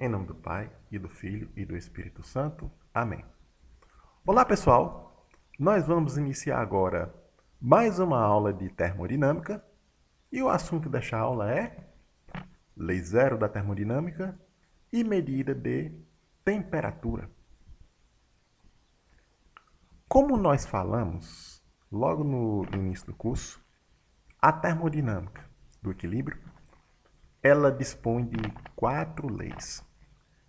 Em nome do Pai, e do Filho, e do Espírito Santo. Amém. Olá, pessoal! Nós vamos iniciar agora mais uma aula de termodinâmica. E o assunto desta aula é Lei Zero da termodinâmica e medida de temperatura. Como nós falamos logo no início do curso, a termodinâmica do equilíbrio, ela dispõe de 4 leis.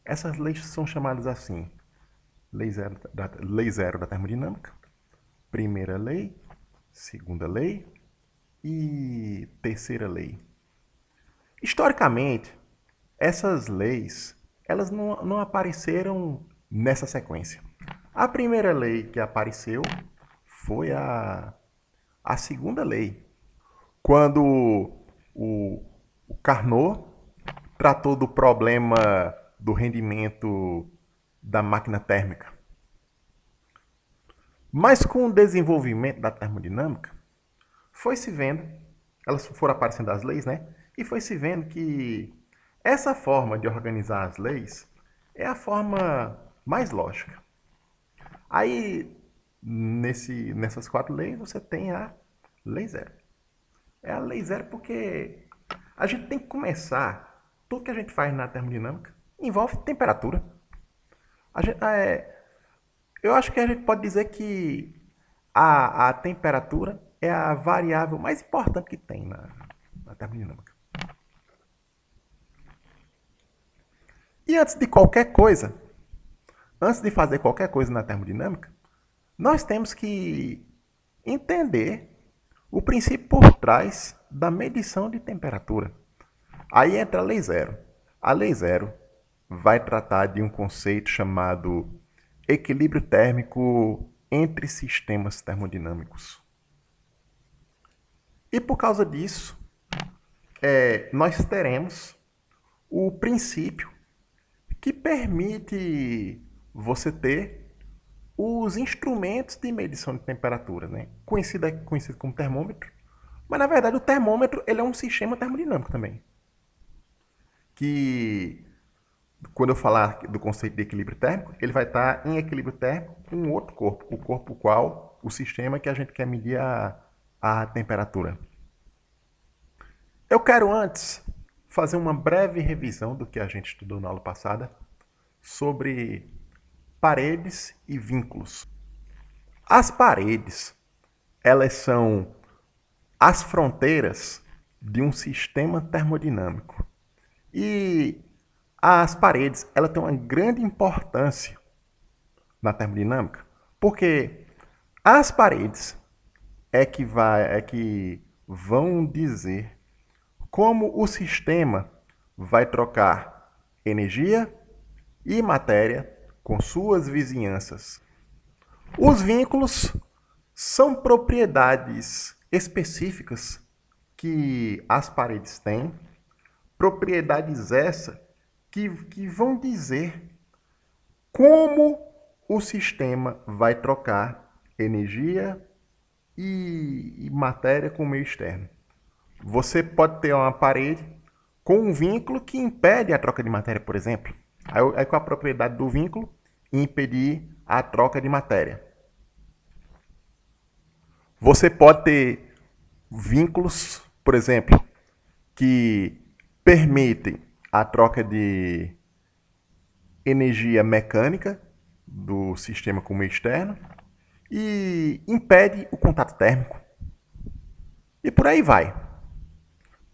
Essas leis são chamadas assim: lei zero da termodinâmica, primeira lei, segunda lei e terceira lei. Historicamente, essas leis elas não apareceram nessa sequência. A primeira lei que apareceu foi a segunda lei, quando o Carnot tratou do problema do rendimento da máquina térmica. Mas com o desenvolvimento da termodinâmica, foi se vendo, elas foram aparecendo as leis, né? E foi se vendo que essa forma de organizar as leis é a forma mais lógica. Aí, nessas 4 leis, você tem a lei zero. É a lei zero porque a gente tem que começar, tudo que a gente faz na termodinâmica envolve temperatura. Eu acho que a gente pode dizer que a temperatura é a variável mais importante que tem na termodinâmica. E antes de fazer qualquer coisa na termodinâmica, nós temos que entender o princípio por trás da medição de temperatura. Aí entra a lei zero. A lei zero vai tratar de um conceito chamado equilíbrio térmico entre sistemas termodinâmicos. E por causa disso, nós teremos o princípio que permite você ter os instrumentos de medição de temperatura, né? conhecido como termômetro. Mas, na verdade, o termômetro ele é um sistema termodinâmico também. Que, quando eu falar do conceito de equilíbrio térmico, ele vai estar em equilíbrio térmico com outro corpo. O corpo qual, o sistema que a gente quer medir a temperatura. Eu quero antes fazer uma breve revisão do que a gente estudou na aula passada sobre paredes e vínculos. As paredes, elas são as fronteiras de um sistema termodinâmico. E as paredes, elas têm uma grande importância na termodinâmica, porque as paredes é que vão dizer como o sistema vai trocar energia e matéria com suas vizinhanças. Os vínculos são propriedades específicas que as paredes têm, propriedades essas que vão dizer como o sistema vai trocar energia e matéria com o meio externo. Você pode ter uma parede com um vínculo que impede a troca de matéria, por exemplo. Aí qual a propriedade do vínculo? Impedir a troca de matéria. Você pode ter vínculos, por exemplo, que permitem a troca de energia mecânica do sistema com o meio externo e impede o contato térmico. E por aí vai.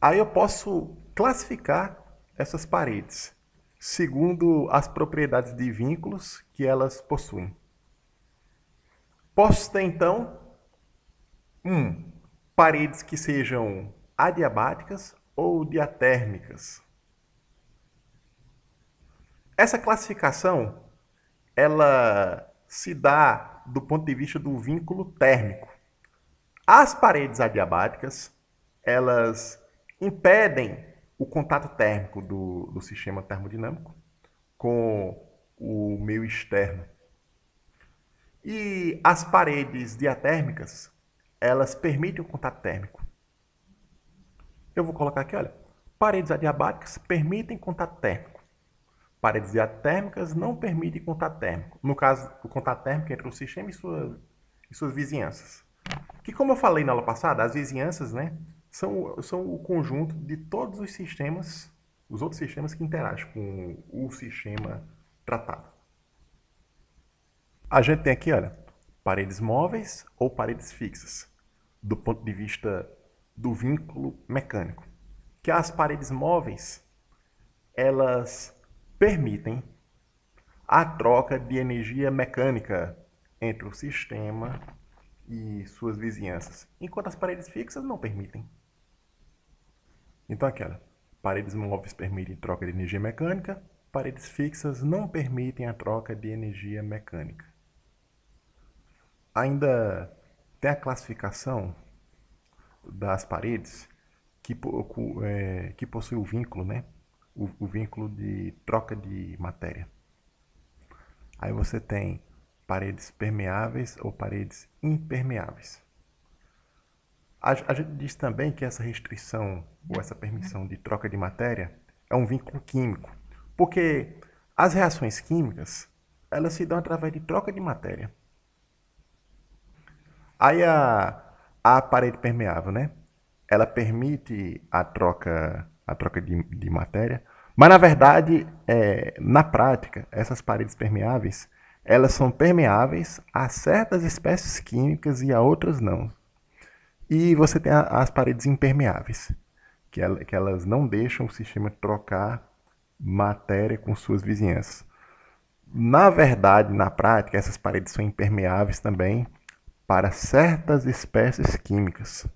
Aí eu posso classificar essas paredes segundo as propriedades de vínculos que elas possuem. Posso ter, então, paredes que sejam adiabáticas ou diatérmicas. Essa classificação, ela se dá do ponto de vista do vínculo térmico. As paredes adiabáticas, elas impedem o contato térmico do sistema termodinâmico com o meio externo. E as paredes diatérmicas, elas permitem o contato térmico. Eu vou colocar aqui, olha, paredes adiabáticas permitem contato térmico. Paredes diatérmicas não permitem contato térmico. No caso, o contato térmico entre o sistema e suas vizinhanças. Que, como eu falei na aula passada, as vizinhanças, né, são o conjunto de todos os sistemas, os outros sistemas que interagem com o sistema tratado. A gente tem aqui, olha, paredes móveis ou paredes fixas, do ponto de vista do vínculo mecânico. Que as paredes móveis, elas permitem a troca de energia mecânica entre o sistema e suas vizinhanças, enquanto as paredes fixas não permitem. Então, aquela, paredes móveis permitem troca de energia mecânica, paredes fixas não permitem a troca de energia mecânica. Ainda tem a classificação das paredes que possui o vínculo, né? O vínculo de troca de matéria. Aí você tem paredes permeáveis ou paredes impermeáveis. A gente diz também que essa restrição ou essa permissão de troca de matéria é um vínculo químico, porque as reações químicas, elas se dão através de troca de matéria. Aí a parede permeável, né? Ela permite a troca de matéria, mas na verdade, na prática, essas paredes permeáveis, elas são permeáveis a certas espécies químicas e a outras não. E você tem as paredes impermeáveis, que elas não deixam o sistema trocar matéria com suas vizinhanças. Na verdade, na prática, essas paredes são impermeáveis também para certas espécies químicas.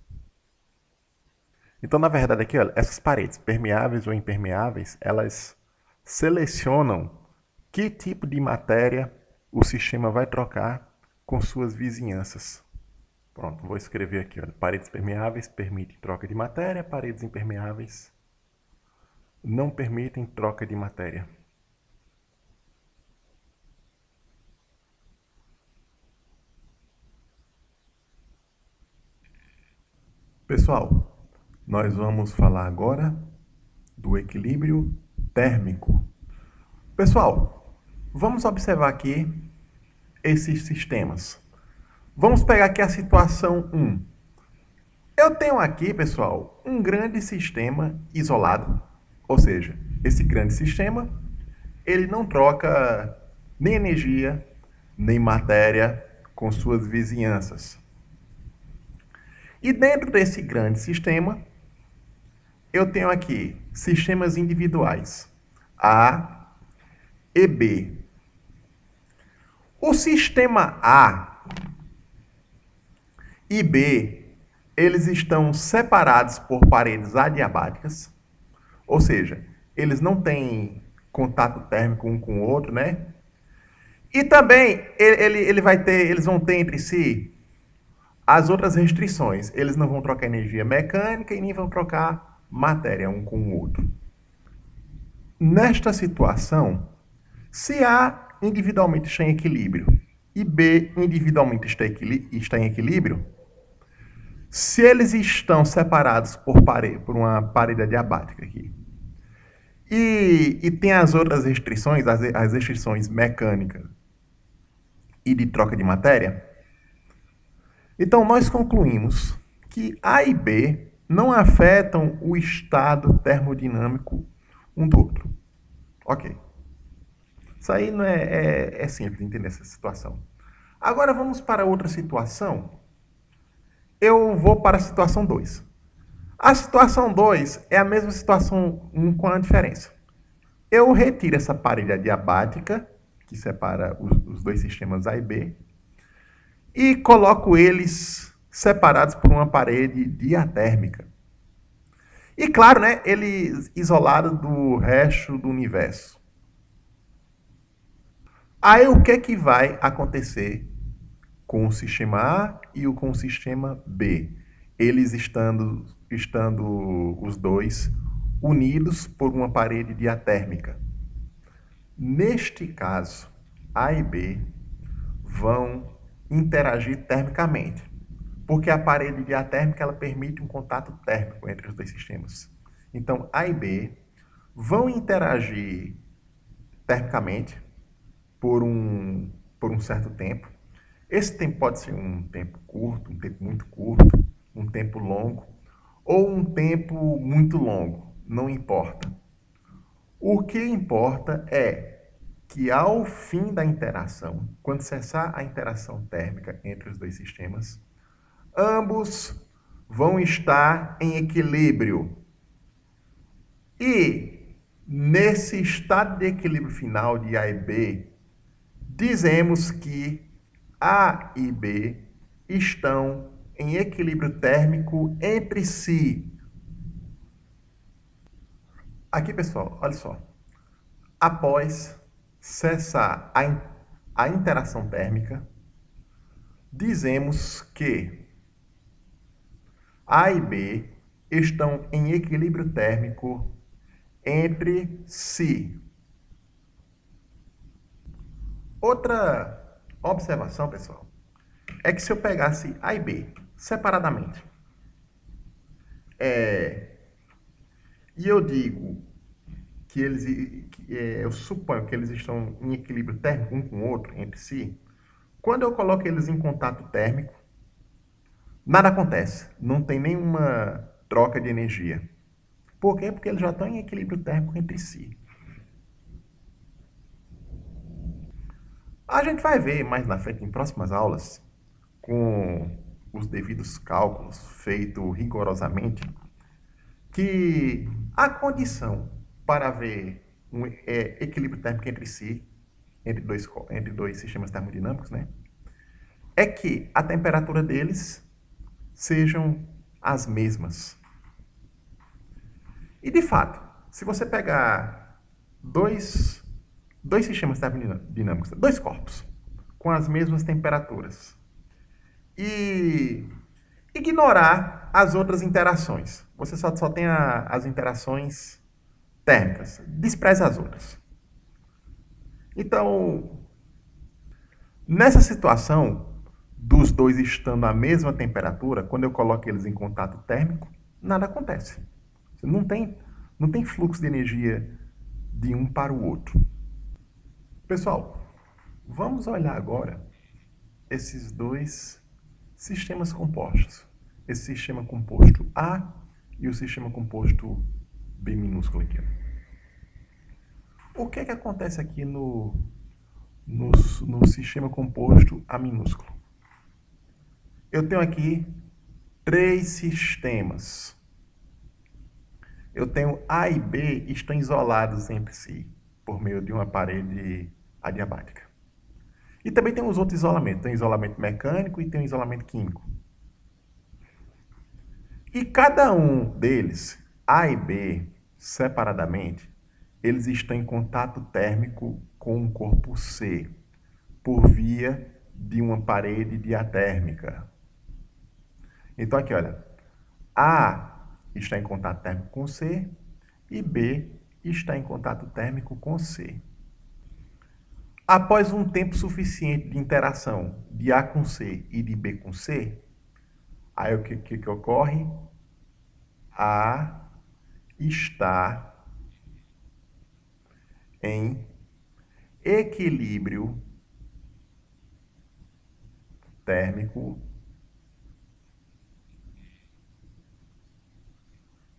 Então, na verdade, aqui, olha, essas paredes permeáveis ou impermeáveis, elas selecionam que tipo de matéria o sistema vai trocar com suas vizinhanças. Pronto, vou escrever aqui, olha, paredes permeáveis permitem troca de matéria, paredes impermeáveis não permitem troca de matéria. Pessoal, nós vamos falar agora do equilíbrio térmico. Pessoal, vamos observar aqui esses sistemas. Vamos pegar aqui a situação 1. Eu tenho aqui, pessoal, um grande sistema isolado. Ou seja, esse grande sistema, ele não troca nem energia, nem matéria com suas vizinhanças. E dentro desse grande sistema, eu tenho aqui sistemas individuais, A e B. O sistema A e B, eles estão separados por paredes adiabáticas, ou seja, eles não têm contato térmico um com o outro, né? E também eles vão ter entre si as outras restrições. Eles não vão trocar energia mecânica e nem vão trocar matéria um com o outro. Nesta situação, se A individualmente está em equilíbrio e B individualmente está em equilíbrio, se eles estão separados por uma parede adiabática aqui, e tem as outras restrições, as restrições mecânicas e de troca de matéria, então nós concluímos que A e B não afetam o estado termodinâmico um do outro. Ok. Isso aí não é simples de entender essa situação. Agora vamos para outra situação. Eu vou para a situação 2. A situação 2 é a mesma situação 1 com a diferença. Eu retiro essa parede adiabática, que separa os dois sistemas A e B, e coloco eles separados por uma parede diatérmica. E claro, né, eles isolados do resto do universo. Aí o que vai acontecer com o sistema A e com o sistema B? Eles estando os dois unidos por uma parede diatérmica. Neste caso, A e B vão interagir termicamente, porque a parede diatérmica ela permite um contato térmico entre os dois sistemas. Então, A e B vão interagir termicamente por um certo tempo. Esse tempo pode ser um tempo curto, um tempo muito curto, um tempo longo ou um tempo muito longo, não importa. O que importa é que ao fim da interação, quando cessar a interação térmica entre os dois sistemas, ambos vão estar em equilíbrio. E nesse estado de equilíbrio final de A e B, dizemos que A e B estão em equilíbrio térmico entre si. Aqui, pessoal, olha só. Após cessar a interação térmica, dizemos que A e B estão em equilíbrio térmico entre si. Outra observação, pessoal, é que se eu pegasse A e B separadamente, e eu digo que eu suponho que eles estão em equilíbrio térmico um com o outro, entre si, quando eu coloco eles em contato térmico, nada acontece, não tem nenhuma troca de energia. Por quê? Porque eles já estão em equilíbrio térmico entre si. A gente vai ver mais na frente, em próximas aulas, com os devidos cálculos feitos rigorosamente, que a condição para haver um equilíbrio térmico entre si, entre dois sistemas termodinâmicos, né, é que a temperatura deles sejam as mesmas. E, de fato, se você pegar dois sistemas termodinâmicos, dois corpos, com as mesmas temperaturas, e ignorar as outras interações, você só tem as interações térmicas, despreze as outras. Então, nessa situação, dos dois estando à mesma temperatura, quando eu coloco eles em contato térmico, nada acontece. Não tem fluxo de energia de um para o outro. Pessoal, vamos olhar agora esses dois sistemas compostos. Esse sistema composto A e o sistema composto B minúsculo aqui. O que é que acontece aqui no sistema composto A minúsculo? Eu tenho aqui três sistemas. Eu tenho A e B estão isolados entre si por meio de uma parede adiabática. E também tem os outros isolamentos. Tem isolamento mecânico e tem um isolamento químico. E cada um deles, A e B, separadamente, eles estão em contato térmico com o corpo C, por via de uma parede diatérmica. Então aqui, olha, A está em contato térmico com C e B está em contato térmico com C. Após um tempo suficiente de interação de A com C e de B com C, aí o que ocorre? A está em equilíbrio térmico,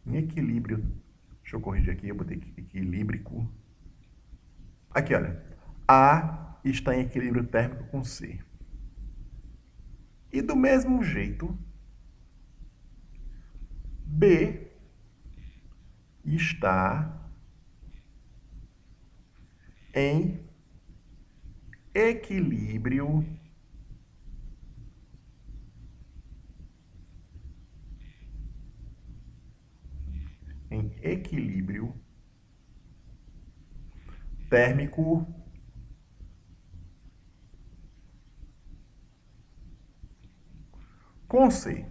deixa eu corrigir aqui, eu botei equilíbrico. Aqui, olha, A está em equilíbrio térmico com C. E do mesmo jeito, B está em equilíbrio térmico com C.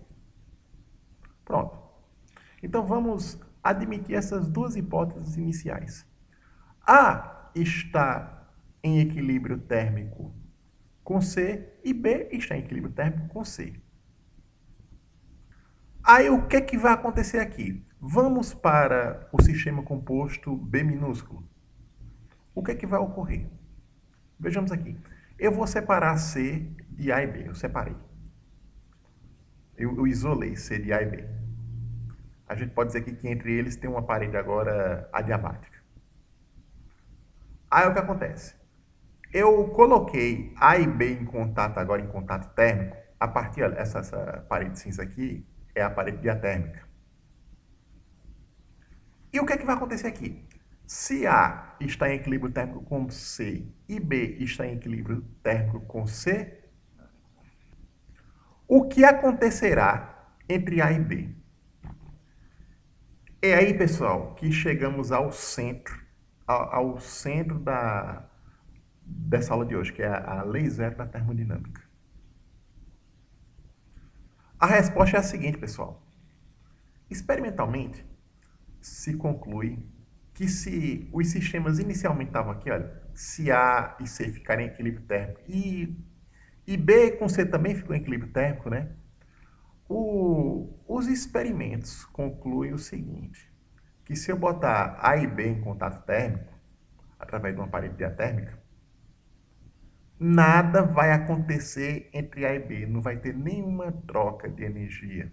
Pronto. Então vamos admitir essas duas hipóteses iniciais. A está em equilíbrio térmico com C e B está em equilíbrio térmico com C. Aí o que é que vai acontecer aqui? Vamos para o sistema composto B minúsculo. o que é que vai ocorrer? Vejamos aqui. Eu vou separar C de A e B. Eu separei. Eu isolei C de A e B. A gente pode dizer aqui que entre eles tem uma parede agora adiabática. Aí o que acontece? Eu coloquei A e B em contato agora, em contato térmico. A partir essa parede cinza aqui é a parede diatérmica. E o que é que vai acontecer aqui? Se A está em equilíbrio térmico com C e B está em equilíbrio térmico com C, o que acontecerá entre A e B? É aí, pessoal, que chegamos ao centro dessa aula de hoje, que é a lei zero da termodinâmica. A resposta é a seguinte, pessoal. Experimentalmente, se conclui que se os sistemas inicialmente estavam aqui, olha, se A e C ficarem em equilíbrio térmico e B com C também ficou em equilíbrio térmico, né? Os experimentos concluem o seguinte, que se eu botar A e B em contato térmico, através de uma parede diatérmica, nada vai acontecer entre A e B, não vai ter nenhuma troca de energia.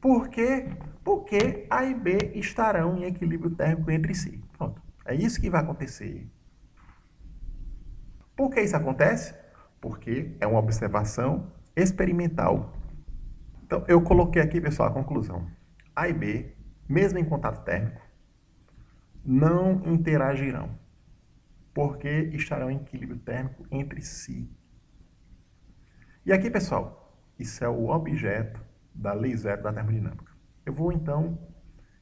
Por quê? Porque A e B estarão em equilíbrio térmico entre si. Pronto. É isso que vai acontecer. Por que isso acontece? Porque é uma observação experimental. Então, eu coloquei aqui, pessoal, a conclusão. A e B, mesmo em contato térmico, não interagirão, porque estarão em equilíbrio térmico entre si. E aqui, pessoal, isso é o objeto da lei zero da termodinâmica. Eu vou, então,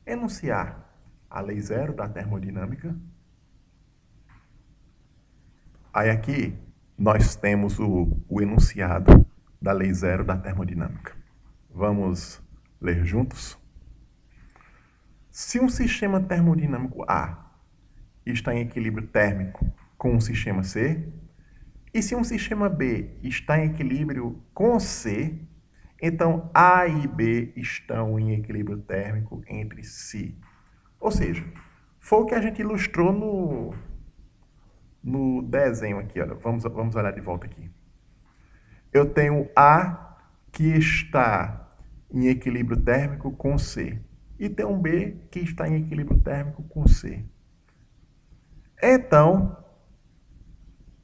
enunciar a lei zero da termodinâmica. Aí aqui nós temos o enunciado da lei zero da termodinâmica. Vamos ler juntos? Se um sistema termodinâmico A está em equilíbrio térmico com um sistema C, e se um sistema B está em equilíbrio com C, então A e B estão em equilíbrio térmico entre si. Ou seja, foi o que a gente ilustrou no desenho aqui. Olha. Vamos olhar de volta aqui. Eu tenho A que está em equilíbrio térmico com C. E tem um B que está em equilíbrio térmico com C. Então,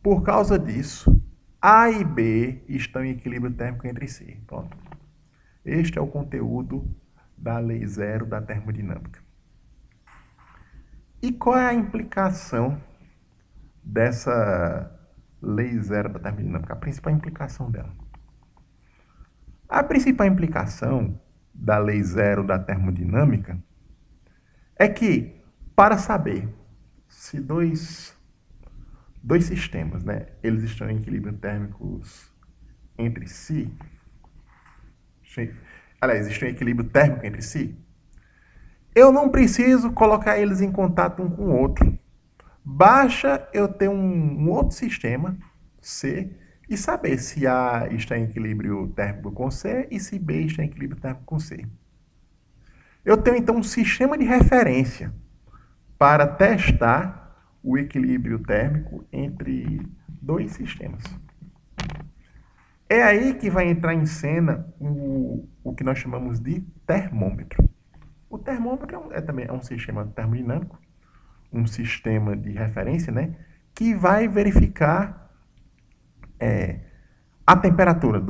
por causa disso, A e B estão em equilíbrio térmico entre si. Pronto. Este é o conteúdo da lei zero da termodinâmica. E qual é a implicação dessa lei zero da termodinâmica? A principal implicação dela. A principal implicação da lei zero da termodinâmica é que, para saber se dois sistemas, né, eles estão em equilíbrio térmicos entre si, aliás, estão em equilíbrio térmico entre si, eu não preciso colocar eles em contato um com o outro. Basta eu ter um outro sistema, C, e saber se A está em equilíbrio térmico com C e se B está em equilíbrio térmico com C. Eu tenho, então, um sistema de referência para testar o equilíbrio térmico entre dois sistemas. É aí que vai entrar em cena o que nós chamamos de termômetro. O termômetro também é um sistema termodinâmico, um sistema de referência, né, que vai verificar a temperatura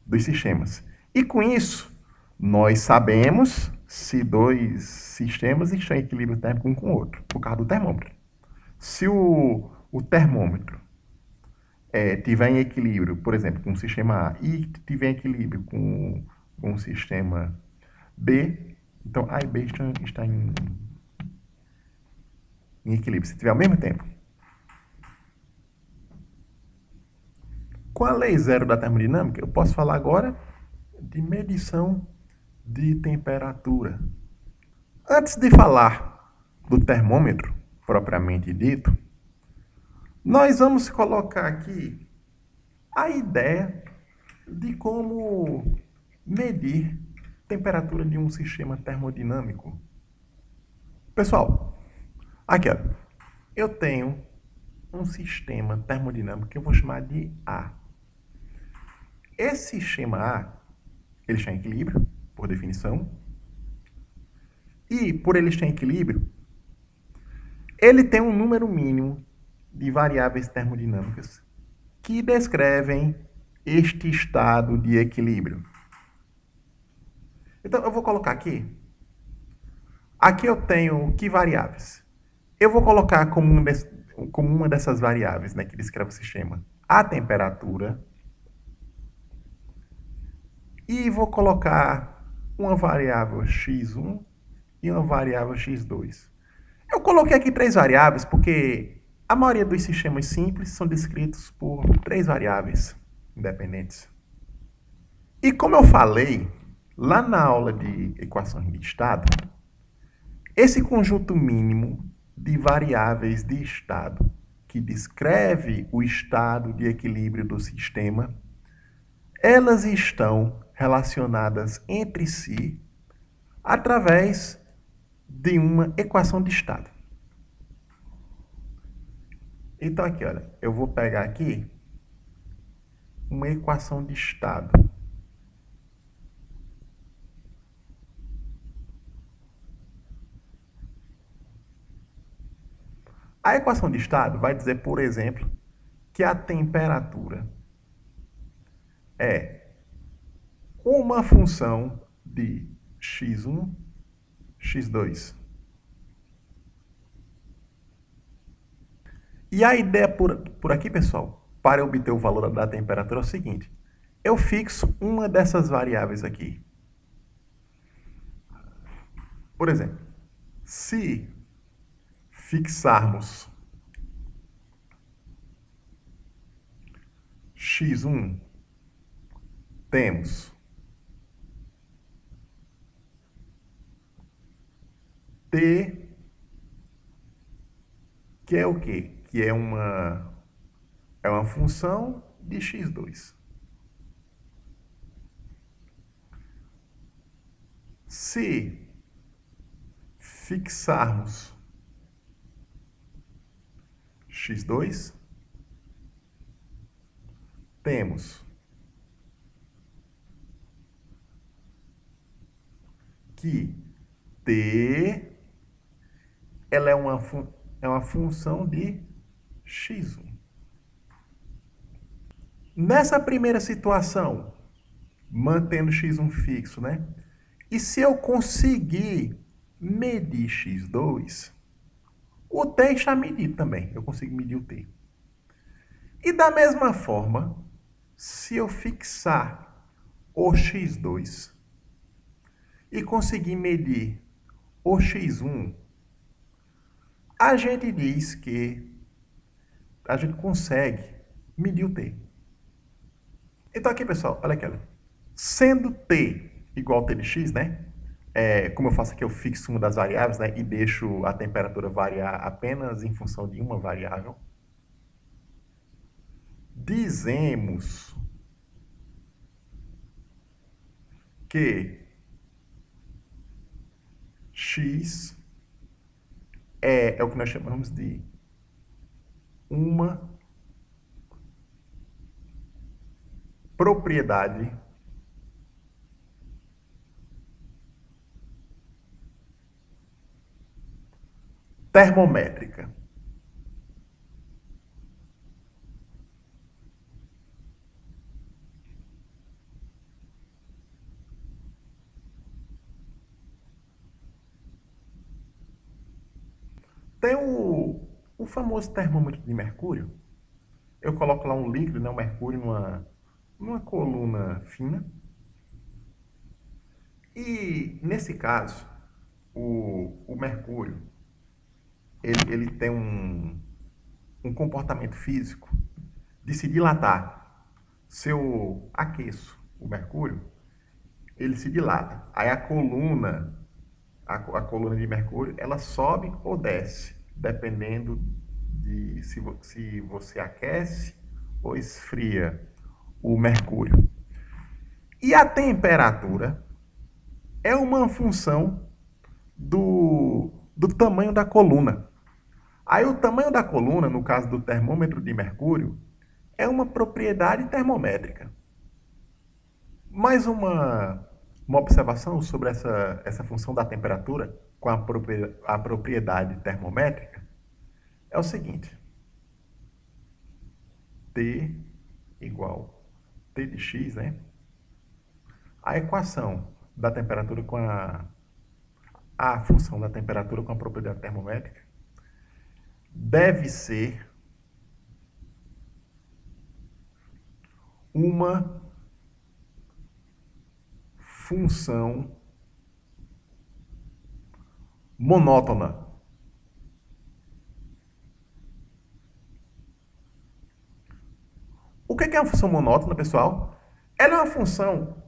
dos sistemas. E com isso, nós sabemos se dois sistemas estão em equilíbrio térmico um com o outro, por causa do termômetro. Se o termômetro tiver em equilíbrio, por exemplo, com o sistema A e tiver em equilíbrio com o sistema B, então A e B estão em equilíbrio, se tiver ao mesmo tempo. Com a lei zero da termodinâmica, eu posso falar agora de medição de temperatura. Antes de falar do termômetro, propriamente dito, nós vamos colocar aqui a ideia de como medir temperatura de um sistema termodinâmico. Pessoal, aqui, ó, eu tenho um sistema termodinâmico que eu vou chamar de A. Esse sistema A, ele está em equilíbrio, por definição. E, por ele estar em equilíbrio, ele tem um número mínimo de variáveis termodinâmicas que descrevem este estado de equilíbrio. Então, eu vou colocar aqui. Aqui eu tenho que variáveis? Eu vou colocar como uma dessas variáveis, né, que descreve o sistema, a temperatura. E vou colocar uma variável x1 e uma variável x2. Eu coloquei aqui 3 variáveis porque a maioria dos sistemas simples são descritos por 3 variáveis independentes. E como eu falei lá na aula de equações de estado, esse conjunto mínimo de variáveis de estado que descreve o estado de equilíbrio do sistema, elas estão relacionadas entre si através de uma equação de estado. Então aqui, olha, eu vou pegar aqui uma equação de estado. A equação de estado vai dizer, por exemplo, que a temperatura é uma função de x1, x2. E a ideia por aqui, pessoal, para obter o valor da temperatura é o seguinte. Eu fixo uma dessas variáveis aqui. Por exemplo, se fixarmos x1, temos t, que é o quê? Que é uma função de x2. Se fixarmos x2, temos que t ela é uma função de x1. Nessa primeira situação, mantendo x1 fixo, né? E se eu conseguir medir x2, o t está medido também. Eu consigo medir o t. E da mesma forma, se eu fixar o x2 e conseguir medir o x1, a gente diz que a gente consegue medir o t. Então aqui, pessoal, olha aqui, olha. Sendo t igual a t de x, né? Como eu faço aqui, eu fixo uma das variáveis, né? E deixo a temperatura variar apenas em função de uma variável. Dizemos que x é o que nós chamamos de uma propriedade termométrica. Tem o famoso termômetro de mercúrio. Eu coloco lá um líquido, né, o mercúrio, numa coluna fina. E, nesse caso, o mercúrio, ele tem um comportamento físico de se dilatar. Se eu aqueço o mercúrio, ele se dilata. Aí a coluna de mercúrio, ela sobe ou desce, dependendo de se você aquece ou esfria o mercúrio. E a temperatura é uma função do tamanho da coluna. Aí o tamanho da coluna, no caso do termômetro de mercúrio, é uma propriedade termométrica. Mais uma observação sobre essa função da temperatura com a propriedade termométrica é o seguinte. T igual T de x, né? A equação da temperatura com a função da temperatura com a propriedade termométrica deve ser uma função monótona. O que é uma função monótona, pessoal? Ela é uma função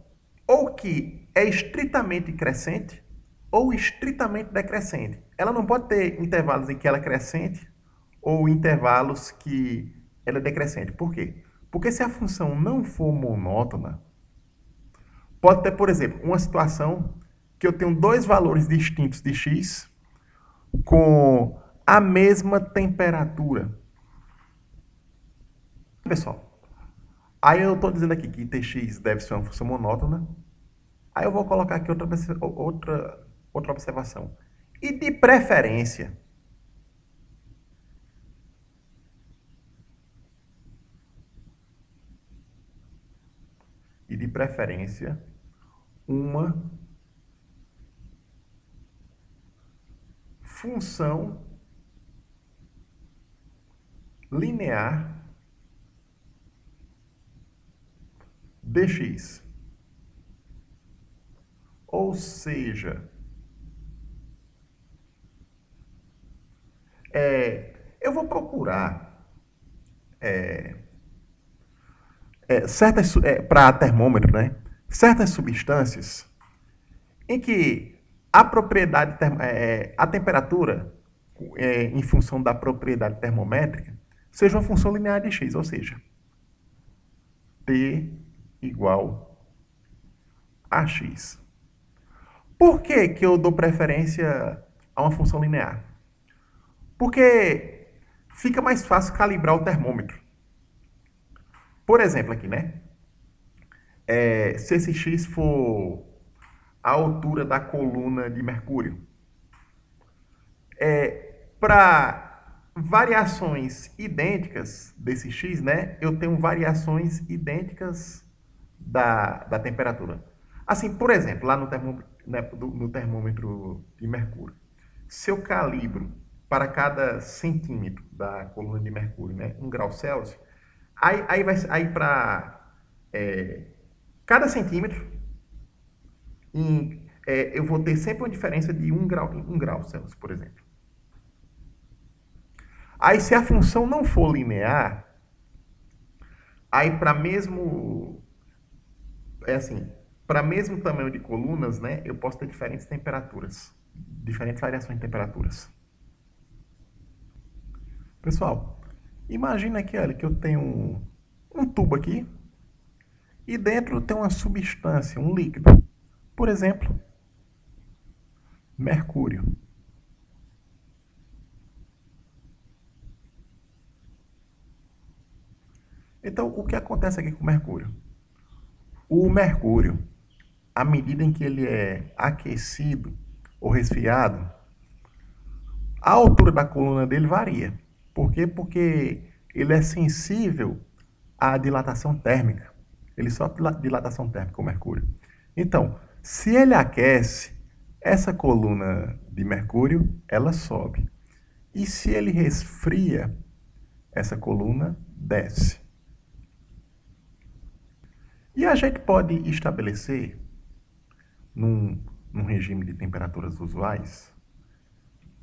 ou que é estritamente crescente ou estritamente decrescente. Ela não pode ter intervalos em que ela é crescente ou intervalos que ela é decrescente. Por quê? Porque se a função não for monótona, pode ter, por exemplo, uma situação que eu tenho dois valores distintos de x com a mesma temperatura. Pessoal, aí eu estou dizendo aqui que Tx deve ser uma função monótona. Aí eu vou colocar aqui outra observação. E de preferência, uma função linear dx. Ou seja, eu vou procurar certas para termômetro, né? Certas substâncias em que a propriedade a temperatura em função da propriedade termométrica seja uma função linear de x, ou seja, T igual a x. Por que que eu dou preferência a uma função linear? Porque fica mais fácil calibrar o termômetro. Por exemplo, aqui, né? Se esse x for a altura da coluna de mercúrio, para variações idênticas desse x, né? Eu tenho variações idênticas da temperatura. Assim, por exemplo, lá no termômetro, né, no termômetro de mercúrio, se eu calibro para cada centímetro da coluna de mercúrio, né, 1 grau Celsius, aí para cada centímetro eu vou ter sempre uma diferença de 1 grau Celsius, por exemplo. Aí se a função não for linear, aí para mesmo para mesmo tamanho de colunas, né, eu posso ter diferentes temperaturas, diferentes variações de temperaturas. Pessoal, imagina aqui, olha, que eu tenho um tubo aqui e dentro tem uma substância, um líquido. Por exemplo, mercúrio. Então, o que acontece aqui com o mercúrio? O mercúrio, à medida em que ele é aquecido ou resfriado, a altura da coluna dele varia. Por quê? Porque ele é sensível à dilatação térmica. Ele sofre dilatação térmica, o mercúrio. Então, se ele aquece, essa coluna de mercúrio, ela sobe. E se ele resfria, essa coluna desce. E a gente pode estabelecer, num regime de temperaturas usuais,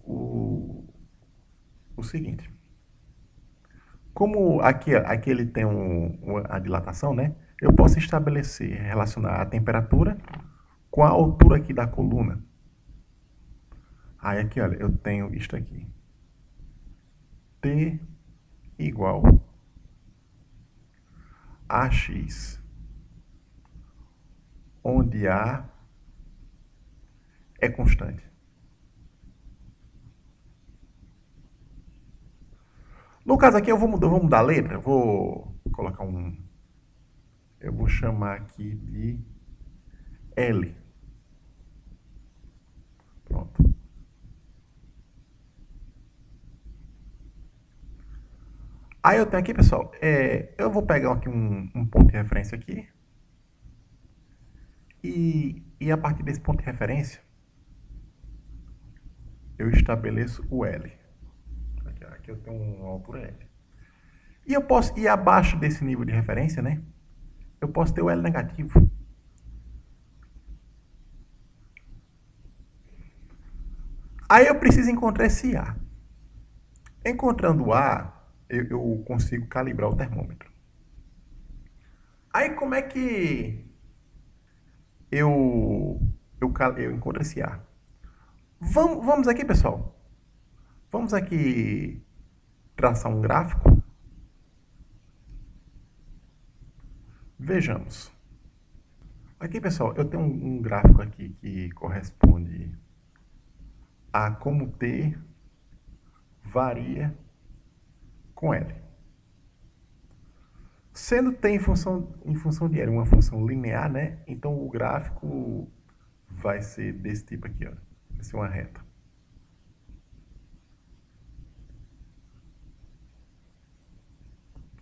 o seguinte. Como aqui ele tem a dilatação, né? Eu posso estabelecer, relacionar a temperatura com a altura aqui da coluna. Aí aqui, olha, eu tenho isto aqui. T igual a x, onde A é constante. No caso aqui, eu vou mudar a letra. Eu vou colocar um... Eu vou chamar aqui de L. Pronto. Aí eu tenho aqui, pessoal, eu vou pegar aqui um ponto de referência aqui. E a partir desse ponto de referência, eu estabeleço o L. Aqui eu tenho uma altura L. E eu posso ir abaixo desse nível de referência, né? Eu posso ter o L negativo. Aí eu preciso encontrar esse A. Encontrando o A, eu consigo calibrar o termômetro. Aí como é que eu encontro esse A? Vamos aqui, pessoal. Vamos aqui traçar um gráfico. Vejamos. Aqui, pessoal, eu tenho um gráfico aqui que corresponde a como T varia com L. Sendo T em função de L uma função linear, né? Então o gráfico vai ser desse tipo aqui, ó. Vai ser uma reta.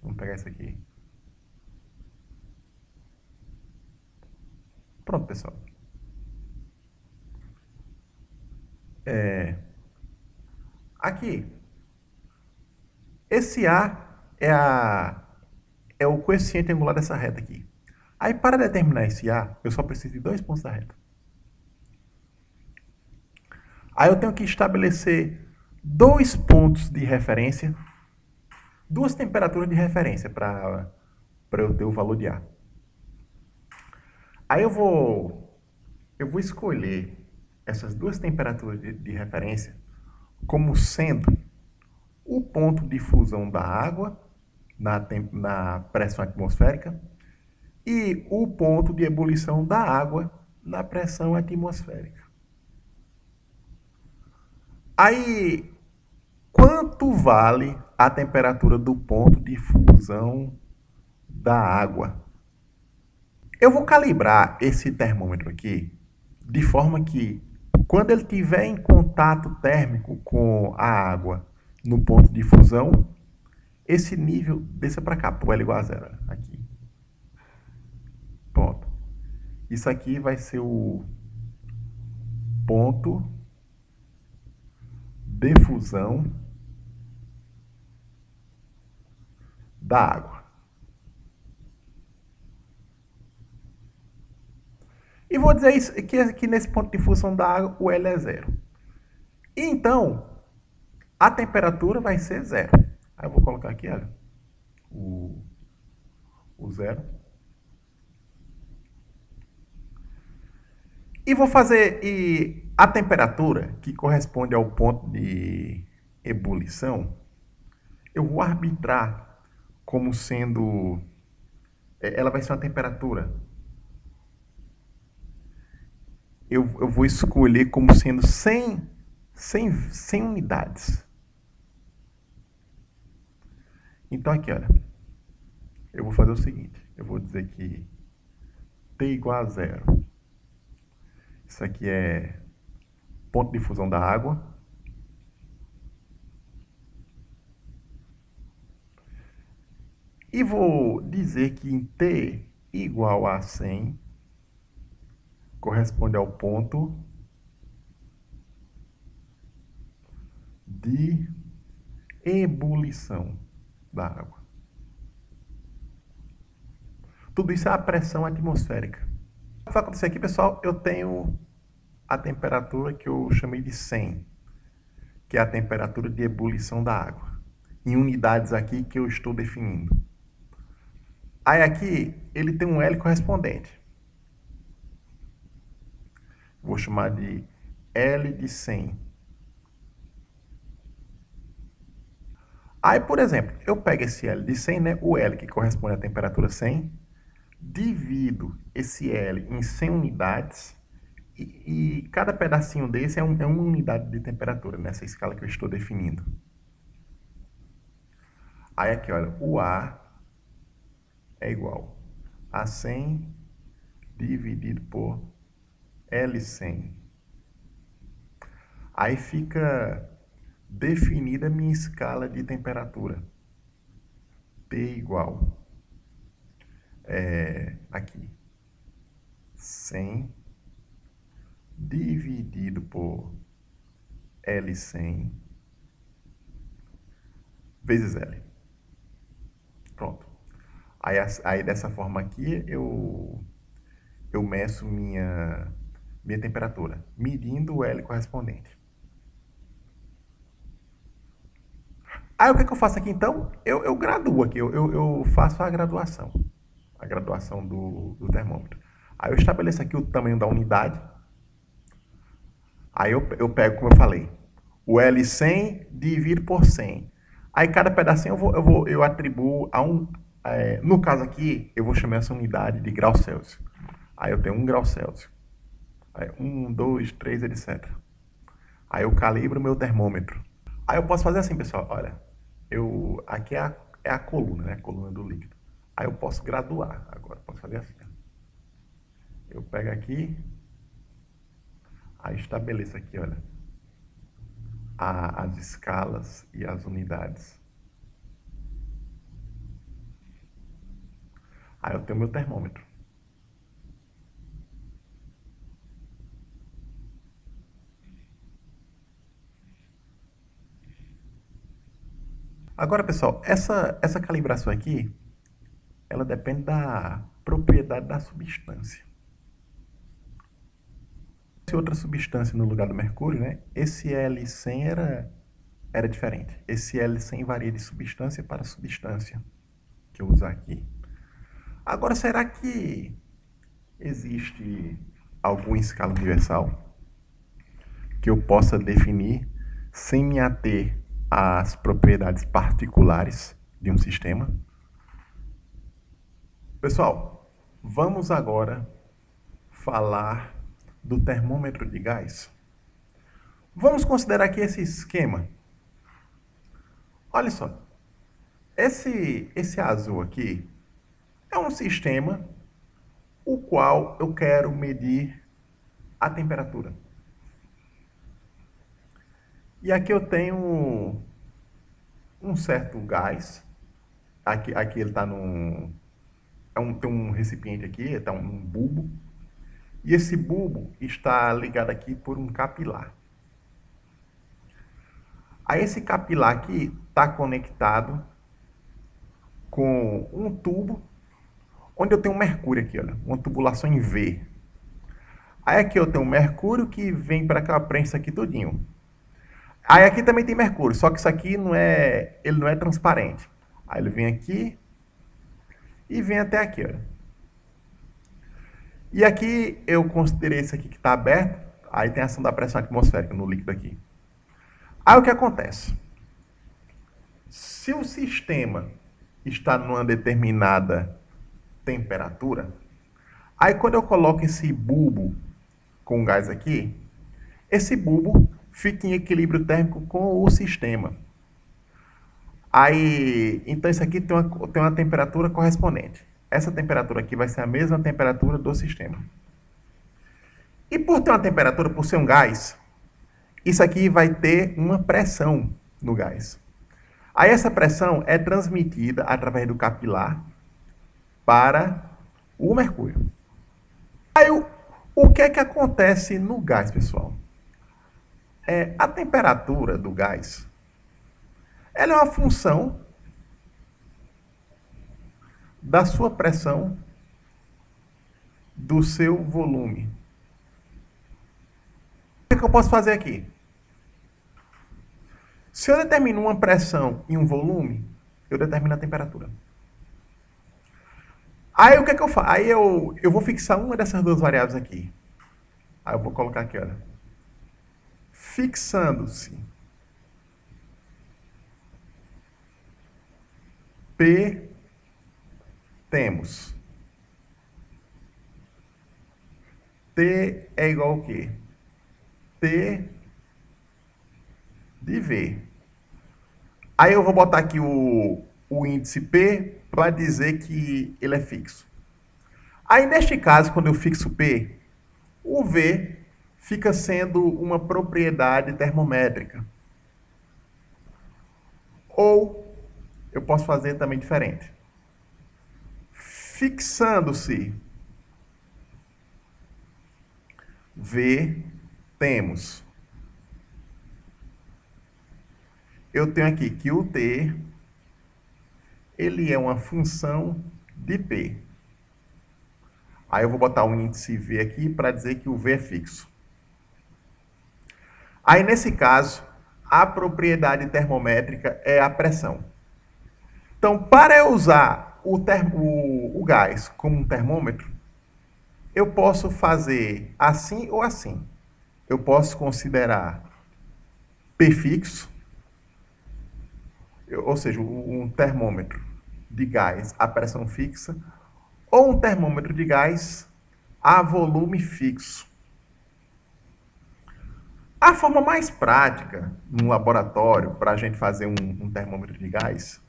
Vamos pegar isso aqui. Pronto, pessoal. Aqui, esse A é o coeficiente angular dessa reta aqui. Aí, para determinar esse A, eu só preciso de 2 pontos da reta. Aí eu tenho que estabelecer 2 pontos de referência, 2 temperaturas de referência para eu ter o valor de A. Aí eu vou escolher essas 2 temperaturas de referência como sendo o ponto de fusão da água na pressão atmosférica e o ponto de ebulição da água na pressão atmosférica. Aí, quanto vale a temperatura do ponto de fusão da água? Eu vou calibrar esse termômetro aqui de forma que, quando ele estiver em contato térmico com a água no ponto de fusão, esse nível desça para cá, para o L igual a zero. Aqui. Pronto. Isso aqui vai ser o ponto de fusão da água. E vou dizer isso, que nesse ponto de fusão da água o L é zero. E então, a temperatura vai ser zero. Aí eu vou colocar aqui, olha, o zero. E vou fazer a temperatura, que corresponde ao ponto de ebulição, eu vou arbitrar como sendo... Ela vai ser uma temperatura. Eu vou escolher como sendo 100 unidades. Então aqui, olha, eu vou fazer o seguinte, eu vou dizer que T igual a zero. Isso aqui é ponto de fusão da água. E vou dizer que em T igual a 100 corresponde ao ponto de ebulição da água. Tudo isso é a pressão atmosférica. O que vai acontecer aqui, pessoal? Eu tenho a temperatura que eu chamei de 100, que é a temperatura de ebulição da água, em unidades aqui que eu estou definindo. Aí aqui ele tem um L correspondente. Vou chamar de L de 100. Aí, por exemplo, eu pego esse L de 100, né, o L que corresponde à temperatura 100, divido esse L em 100 unidades e cada pedacinho desse é uma unidade de temperatura nessa escala que eu estou definindo. Aí aqui, olha, o A é igual a 100 dividido por L100. Aí fica definida a minha escala de temperatura. T igual, aqui, 100 dividido por L100 vezes L. Pronto. Aí dessa forma aqui eu meço minha temperatura, medindo o L correspondente. Aí o que eu faço aqui então? Eu graduo aqui, eu faço a graduação do termômetro. Aí eu estabeleço aqui o tamanho da unidade. Aí eu pego, como eu falei, o L100 divido por 100. Aí cada pedacinho eu atribuo a um... no caso aqui, eu vou chamar essa unidade de grau Celsius. Aí eu tenho 1 grau Celsius. Aí 1, 2, 3, etc. Aí eu calibro o meu termômetro. Aí eu posso fazer assim, pessoal. Olha, aqui é a coluna, né? A coluna do líquido. Aí eu posso graduar. Agora posso fazer assim. Eu pego aqui. Aí estabeleço aqui, olha, as escalas e as unidades. Aí eu tenho meu termômetro. Agora, pessoal, essa calibração aqui, ela depende da propriedade da substância. Se outra substância no lugar do mercúrio, né? Esse L100 era diferente. Esse L100 varia de substância para substância que eu usar aqui. Agora, será que existe alguma escala universal que eu possa definir sem me ater às propriedades particulares de um sistema? Pessoal, vamos agora falar do termômetro de gás. Vamos considerar aqui esse esquema. Olha só, esse azul aqui é um sistema o qual eu quero medir a temperatura. E aqui eu tenho um certo gás. Aqui ele está tem um recipiente aqui, está um bulbo. E esse bulbo está ligado aqui por um capilar. Aí esse capilar aqui está conectado com um tubo onde eu tenho mercúrio aqui, olha, uma tubulação em V. Aí aqui eu tenho mercúrio que vem para cá, preenche isso aqui tudinho. Aí aqui também tem mercúrio, só que isso aqui ele não é transparente. Aí ele vem aqui e vem até aqui, olha. E aqui eu considerei esse aqui que está aberto, aí tem a ação da pressão atmosférica no líquido aqui. Aí o que acontece? Se o sistema está numa determinada temperatura, aí quando eu coloco esse bulbo com gás aqui, esse bulbo fica em equilíbrio térmico com o sistema. Aí, então isso aqui tem uma temperatura correspondente. Essa temperatura aqui vai ser a mesma temperatura do sistema. E por ter uma temperatura, por ser um gás, isso aqui vai ter uma pressão no gás. Aí essa pressão é transmitida através do capilar para o mercúrio. Aí o que é que acontece no gás, pessoal? A temperatura do gás, ela é uma função da sua pressão, do seu volume. O que eu posso fazer aqui? Se eu determino uma pressão e um volume, eu determino a temperatura. Aí o que eu faço? Aí eu vou fixar uma dessas duas variáveis aqui. Aí eu vou colocar aqui, olha. Fixando-se P, temos T é igual ao quê? T de V. Aí eu vou botar aqui o o índice P para dizer que ele é fixo. Aí, neste caso, quando eu fixo P, o V fica sendo uma propriedade termométrica. Ou eu posso fazer também diferente. Fixando-se V, eu tenho aqui que o T ele é uma função de P. Aí eu vou botar o índice V aqui para dizer que o V é fixo. Aí, nesse caso, a propriedade termométrica é a pressão. Então, para eu usar o gás como um termômetro, eu posso fazer assim ou assim. Eu posso considerar P fixo, ou seja, um termômetro de gás a pressão fixa, ou um termômetro de gás a volume fixo. A forma mais prática no laboratório para a gente fazer um termômetro de gás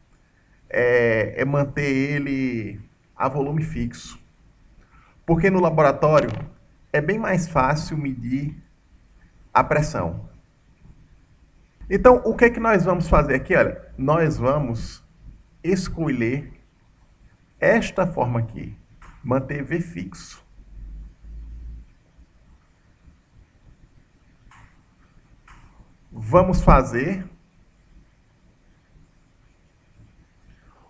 é manter ele a volume fixo. Porque no laboratório é bem mais fácil medir a pressão. Então, o que é que nós vamos fazer aqui? Olha, nós vamos escolher esta forma aqui, manter V fixo. Vamos fazer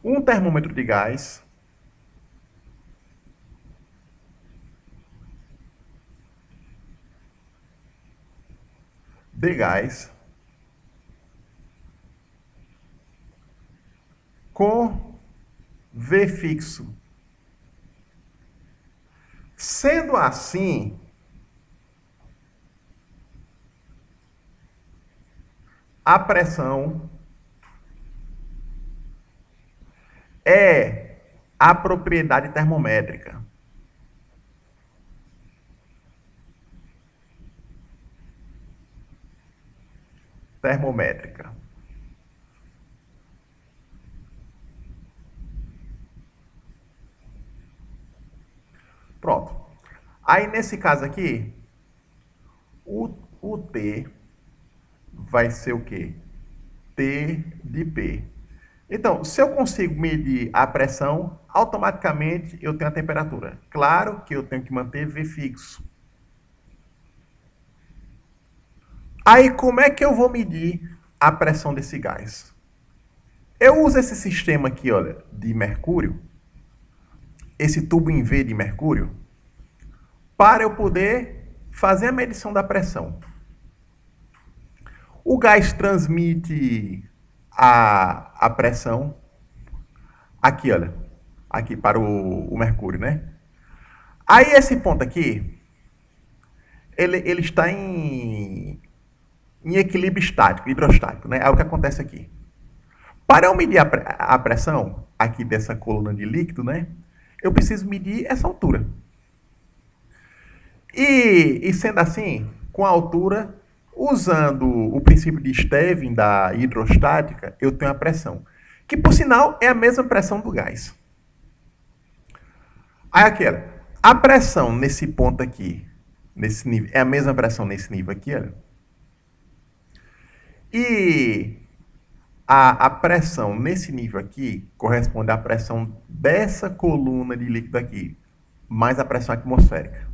um termômetro de gás com V fixo. Sendo assim, a pressão é a propriedade termométrica. Pronto. Aí, nesse caso aqui, o T vai ser o quê? T de P. Então, se eu consigo medir a pressão, automaticamente eu tenho a temperatura. Claro que eu tenho que manter V fixo. Aí, como é que eu vou medir a pressão desse gás? Eu uso esse sistema aqui, olha, de mercúrio, esse tubo em V de mercúrio, para eu poder fazer a medição da pressão. O gás transmite a pressão aqui, olha, aqui para o mercúrio, né? Aí esse ponto aqui, ele está em equilíbrio estático, hidrostático, né? É o que acontece aqui. Para eu medir a pressão aqui dessa coluna de líquido, né? Eu preciso medir essa altura. E sendo assim, com a altura, usando o princípio de Stevin da hidrostática, eu tenho a pressão, que por sinal é a mesma pressão do gás. Aí aquela, a pressão nesse ponto aqui, nesse nível, é a mesma pressão nesse nível aqui, olha. E a pressão nesse nível aqui corresponde à pressão dessa coluna de líquido aqui, mais a pressão atmosférica.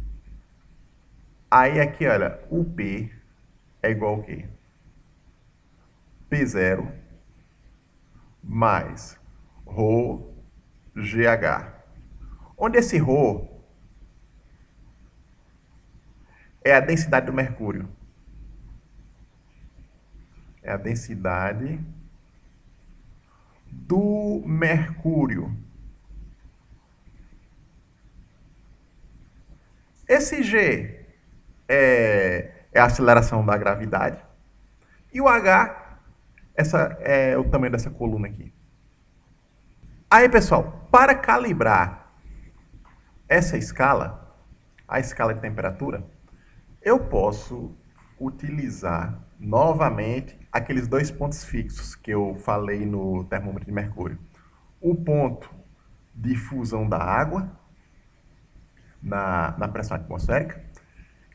Aí aqui, olha, o P é igual ao quê? P0 mais ρ GH. Onde esse ρ é a densidade do mercúrio. É a densidade do mercúrio. Esse G é a aceleração da gravidade. E o H, essa é o tamanho dessa coluna aqui. Aí, pessoal, para calibrar essa escala, a escala de temperatura, eu posso utilizar novamente aqueles dois pontos fixos que eu falei no termômetro de mercúrio. o ponto de fusão da água na pressão atmosférica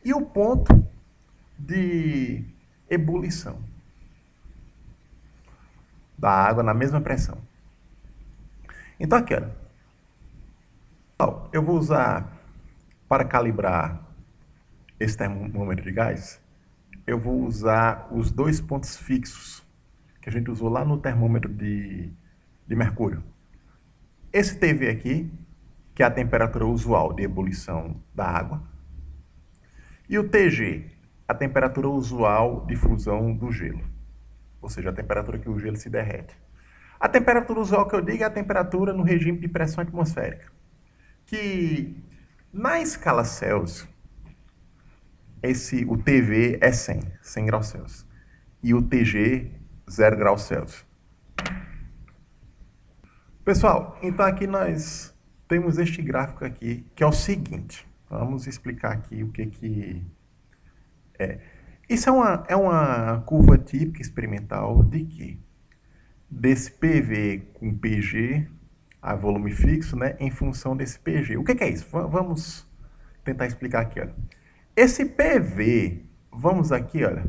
e o ponto de ebulição da água na mesma pressão. Então aqui, olha, eu vou usar para calibrar esse termômetro de gás, eu vou usar os dois pontos fixos que a gente usou lá no termômetro de mercúrio. Esse TV aqui, que é a temperatura usual de ebulição da água, e o TG, a temperatura usual de fusão do gelo, ou seja, a temperatura que o gelo se derrete. A temperatura usual que eu digo é a temperatura no regime de pressão atmosférica, que na escala Celsius, o TV é 100 graus Celsius, e o TG, 0 graus Celsius. Pessoal, então aqui nós temos este gráfico aqui, que é o seguinte. Vamos explicar aqui o que é. Isso é uma curva típica experimental de quê? Desse PV com PG, a volume fixo, né, em função desse PG. O que é isso? Vamos tentar explicar aqui, olha. Esse PV, vamos aqui, olha,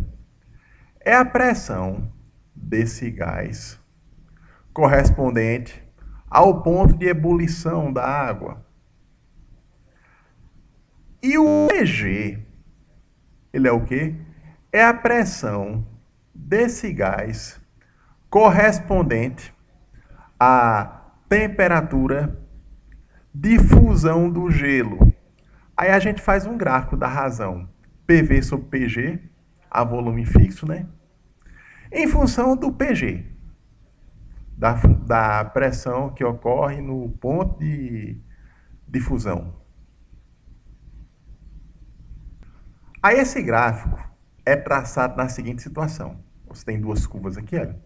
é a pressão desse gás correspondente ao ponto de ebulição da água. E o PG, ele é o quê? É a pressão desse gás correspondente à temperatura de fusão do gelo. Aí a gente faz um gráfico da razão PV sobre PG, a volume fixo, né? Em função do PG, da pressão que ocorre no ponto de fusão. Aí esse gráfico é traçado na seguinte situação. Você tem duas curvas aqui, olha.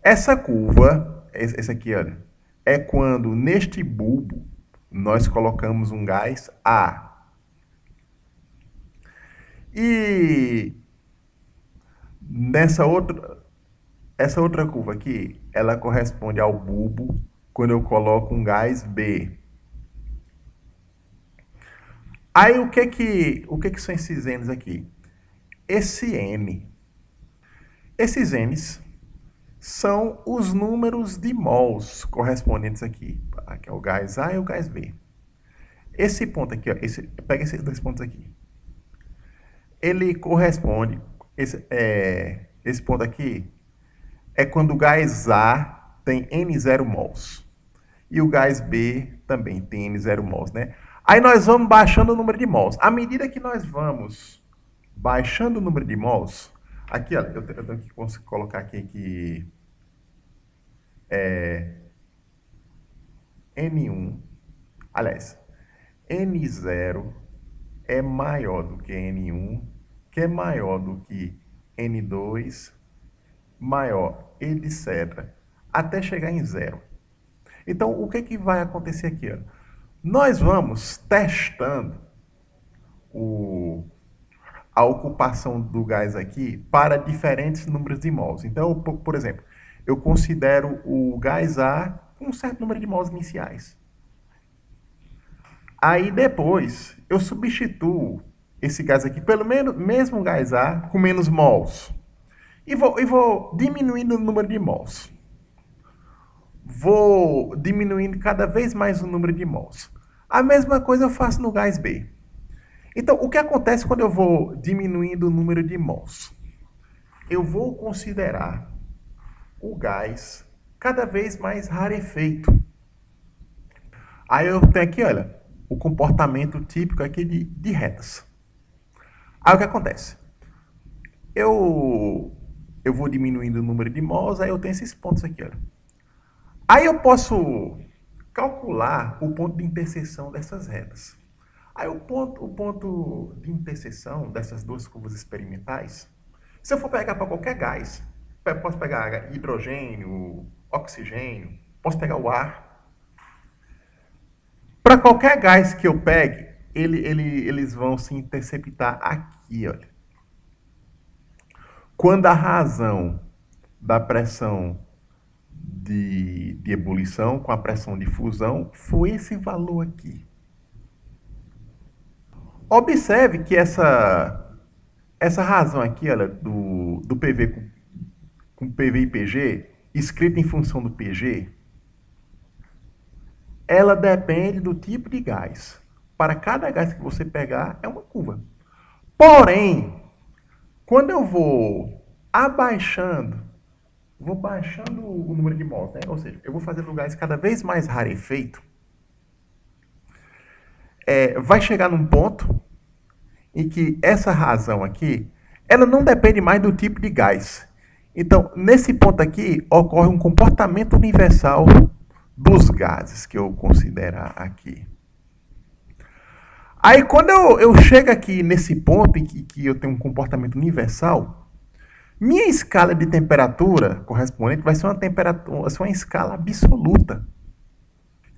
Essa curva, esse aqui, olha, é quando neste bulbo nós colocamos um gás A. E essa outra curva aqui, ela corresponde ao bulbo quando eu coloco um gás B. Aí o que são esses N's aqui? Esses N's são os números de mols correspondentes aqui. Aqui é o gás A e o gás B. Esse ponto aqui, ó, pega esses dois pontos aqui. Ele corresponde, esse ponto aqui é quando o gás A tem N0 mols. E o gás B também tem N0 mols, né? Aí nós vamos baixando o número de mols. À medida que nós vamos baixando o número de mols, aqui, olha, eu tenho que colocar aqui que N1, aliás, N0 é maior do que N1, que é maior do que N2, maior, etc., até chegar em 0. Então, o que vai acontecer aqui? Ó? Nós vamos testando a ocupação do gás aqui para diferentes números de mols. Então, por exemplo, eu considero o gás A com um certo número de mols iniciais. Aí depois eu substituo esse gás aqui pelo mesmo gás A com menos mols. E vou diminuindo o número de mols. Vou diminuindo cada vez mais o número de mols. A mesma coisa eu faço no gás B. Então, o que acontece quando eu vou diminuindo o número de mols? Eu vou considerar o gás cada vez mais rarefeito. Aí eu tenho aqui, olha, o comportamento típico aqui de retas. Aí o que acontece? Eu vou diminuindo o número de mols, aí eu tenho esses pontos aqui, olha. Aí eu posso calcular o ponto de interseção dessas retas. Aí o ponto de interseção dessas duas curvas experimentais, se eu for pegar para qualquer gás, posso pegar hidrogênio, oxigênio, posso pegar o ar. Para qualquer gás que eu pegue, eles vão se interceptar aqui, olha. Quando a razão da pressão de de ebulição com a pressão de fusão foi esse valor aqui. Observe que essa razão aqui, olha, do PV com PV e PG, escrita em função do PG, ela depende do tipo de gás. Para cada gás que você pegar, é uma curva. Porém, quando eu vou baixando o número de mols, né? Ou seja, eu vou fazendo o gás cada vez mais rarefeito, vai chegar num ponto em que essa razão aqui, ela não depende mais do tipo de gás. Então, nesse ponto aqui, ocorre um comportamento universal dos gases, que eu considerar aqui. Aí, quando eu chego aqui nesse ponto em que eu tenho um comportamento universal, minha escala de temperatura correspondente vai ser uma escala absoluta,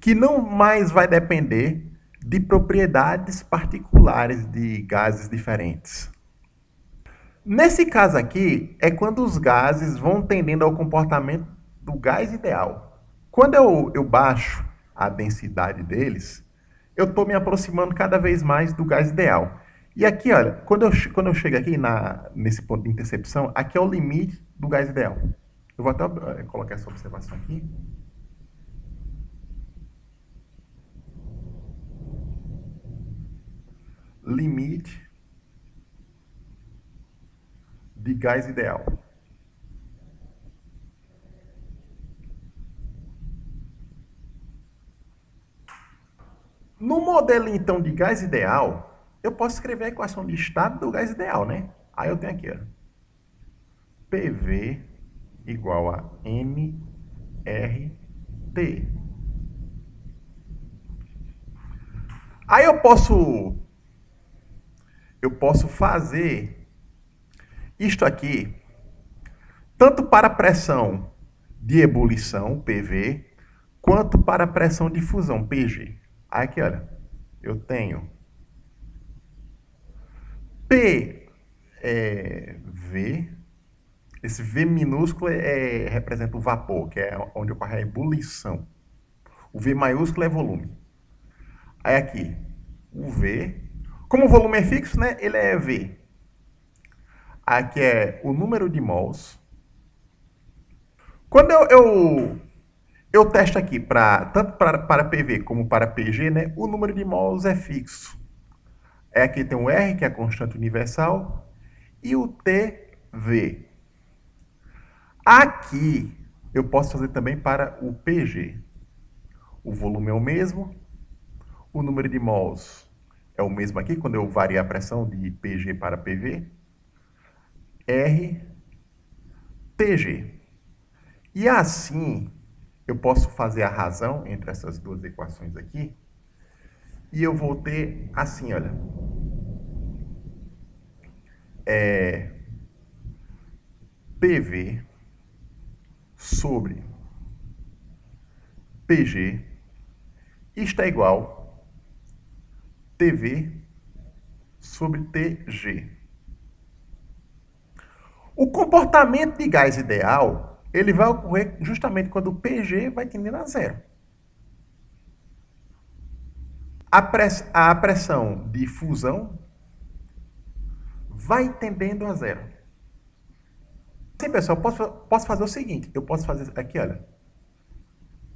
que não mais vai depender de propriedades particulares de gases diferentes. Nesse caso aqui, é quando os gases vão tendendo ao comportamento do gás ideal. Quando eu baixo a densidade deles, eu estou me aproximando cada vez mais do gás ideal. E aqui, olha, quando eu chego aqui nesse ponto de intercepção, aqui é o limite do gás ideal. Eu vou até colocar essa observação aqui. Limite de gás ideal. No modelo, então, de gás ideal, eu posso escrever a equação de estado do gás ideal, né? Aí eu tenho aqui, ó, PV igual a mRT. Aí eu posso fazer isto aqui tanto para a pressão de ebulição, PV, quanto para a pressão de fusão, PG. Aí aqui, olha, eu tenho PV, esse V minúsculo representa o vapor, que é onde ocorre a ebulição. O V maiúsculo é volume. Aí aqui, o V, como o volume é fixo, né, ele é V. Aqui é o número de mols. Quando eu testo aqui, tanto para PV como para PG, né, o número de mols é fixo. Aqui tem o R, que é a constante universal, e o TV. Aqui eu posso fazer também para o PG. O volume é o mesmo, o número de mols é o mesmo aqui, quando eu variar a pressão de PG para PV. R, TG. E assim, eu posso fazer a razão entre essas duas equações aqui, e eu vou ter assim, olha. PV sobre PG, isto é igual TV sobre TG. O comportamento de gás ideal, ele vai ocorrer justamente quando o PG vai tendendo a zero. A pressão de fusão vai tendendo a zero. Sim, pessoal, posso fazer o seguinte, eu posso fazer aqui, olha,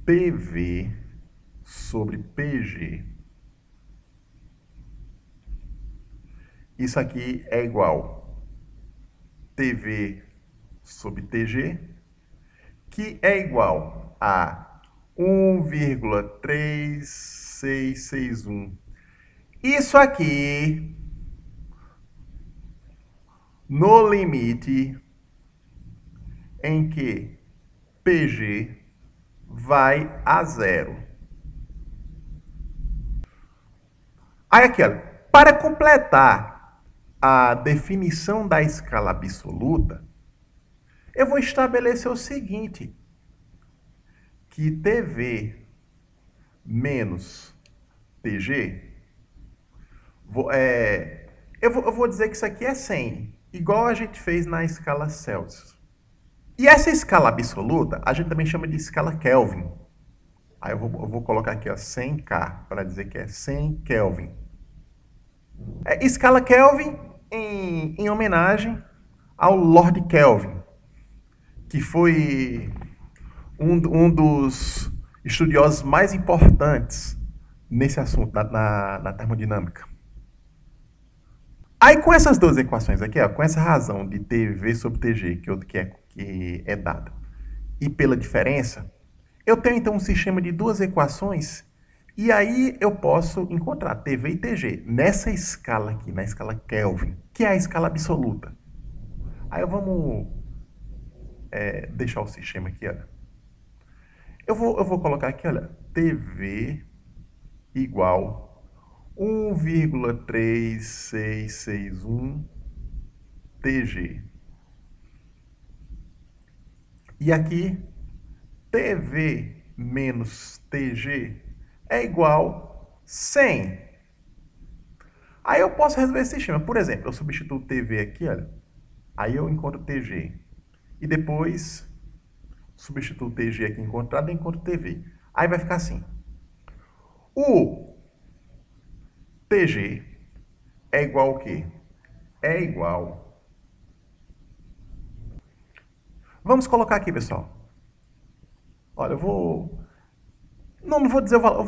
PV sobre PG. Isso aqui é igual TV sobre TG, que é igual a 1,3661. Isso aqui, no limite em que PG vai a zero. Aí aqui, olha, para completar a definição da escala absoluta, eu vou estabelecer o seguinte, que TV menos TG, eu vou dizer que isso aqui é 100, igual a gente fez na escala Celsius. E essa escala absoluta, a gente também chama de escala Kelvin. Aí eu vou colocar aqui, ó, 100K, para dizer que é 100 Kelvin. Escala Kelvin em homenagem ao Lord Kelvin, que foi um dos estudiosos mais importantes nesse assunto, na termodinâmica. Aí, com essas duas equações aqui, ó, com essa razão de TV sobre TG, que é dada, e pela diferença, eu tenho, então, um sistema de duas equações, e aí eu posso encontrar TV e TG nessa escala aqui, na escala Kelvin, que é a escala absoluta. Aí vamos deixar o sistema aqui, olha. Eu vou colocar aqui, olha, TV igual 1,3661 TG. E aqui, TV menos TG é igual 100. Aí eu posso resolver esse sistema. Por exemplo, eu substituo TV aqui, olha. Aí eu encontro TG. E depois substituo TG aqui encontrado e encontro TV. Aí vai ficar assim. O TG é igual ao quê? É igual. Vamos colocar aqui, pessoal. Olha, eu vou... Não vou dizer o valor.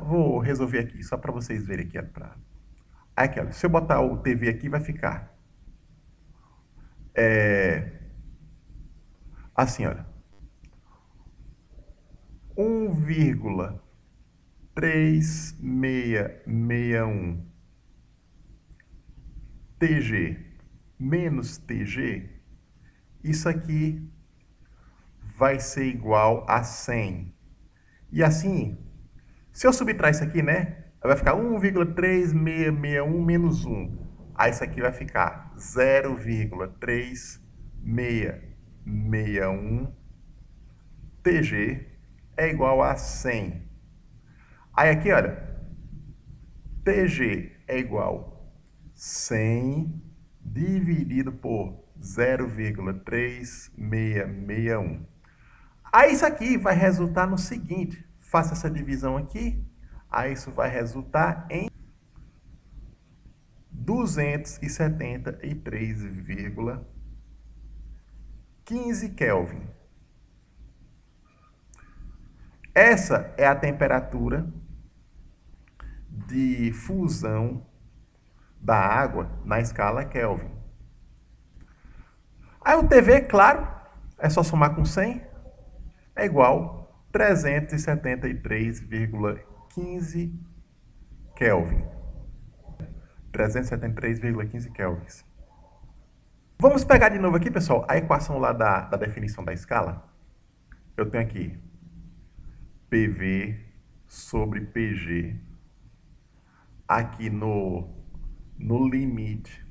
Vou resolver aqui, só para vocês verem aqui. Aqui, olha. Se eu botar o TV aqui, vai ficar... Assim, olha. 1,3661 TG menos TG, isso aqui vai ser igual a 100. E assim, se eu subtrair isso aqui, né, vai ficar 1,3661 menos 1. Aí isso aqui vai ficar 0,3661 TG é igual a 100. Aí aqui, olha, TG é igual 100 dividido por 0,3661. Aí isso aqui vai resultar no seguinte, faça essa divisão aqui, aí isso vai resultar em 273,15 Kelvin. Essa é a temperatura de fusão da água na escala Kelvin. Aí o TV, claro, é só somar com 100, é igual a 373,15 Kelvin. 373,15 kelvins. Vamos pegar de novo aqui, pessoal, a equação lá da definição da escala. Eu tenho aqui PV sobre PG aqui no limite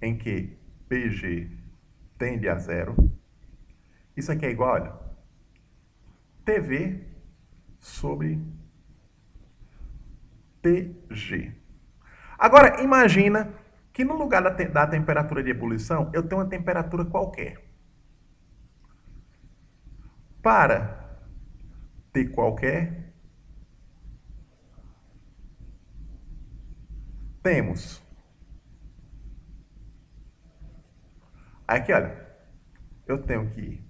em que PG tende a zero. Isso aqui é igual, olha, TV sobre TG. Agora, imagina que no lugar da temperatura de ebulição, eu tenho uma temperatura qualquer. Para T qualquer, temos... Aqui, olha, eu tenho que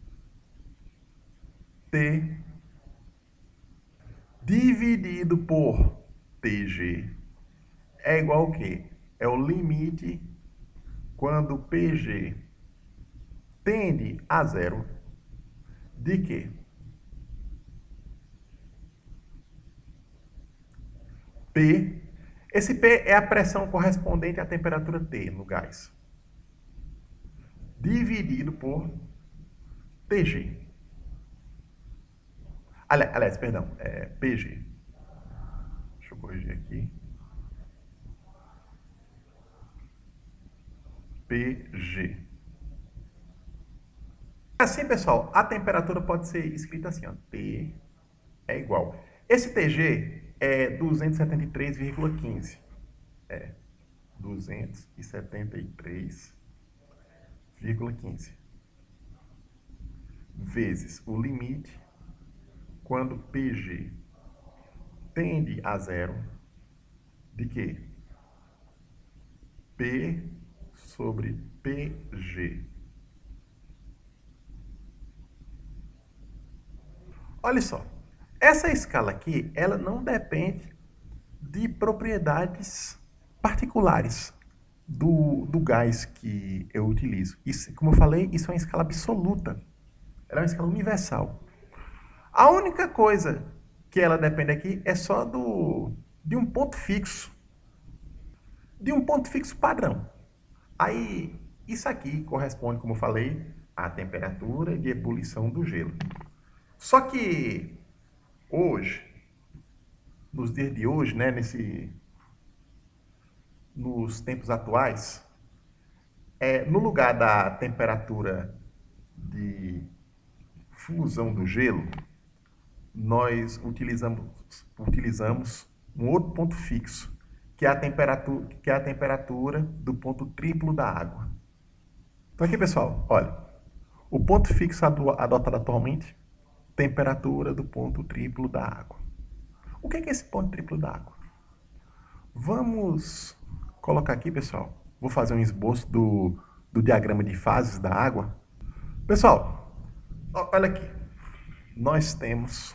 T dividido por TG é igual ao quê? É o limite quando PG tende a zero de quê? P. Esse P é a pressão correspondente à temperatura T no gás. Dividido por TG. Aliás, perdão, PG. Deixa eu corrigir aqui. PG. Assim, pessoal, a temperatura pode ser escrita assim, ó, T é igual. Esse TG é 273,15. 273,15 0,15 vezes o limite quando PG tende a zero de quê? P sobre PG. Olha só, essa escala aqui, ela não depende de propriedades particulares do gás que eu utilizo. Isso, como eu falei, isso é uma escala absoluta. Ela é uma escala universal. A única coisa que ela depende aqui é só de um ponto fixo. De um ponto fixo padrão. Aí, isso aqui corresponde, como eu falei, à temperatura de ebulição do gelo. Só que hoje, nos dias de hoje, né, nos tempos atuais, no lugar da temperatura de fusão do gelo, nós utilizamos um outro ponto fixo, que é a temperatura do ponto triplo da água. Então aqui, pessoal, olha, o ponto fixo adotado atualmente, temperatura do ponto triplo da água. O que é esse ponto triplo da água? Vamos colocar aqui, pessoal, vou fazer um esboço do diagrama de fases da água. Pessoal, olha aqui, nós temos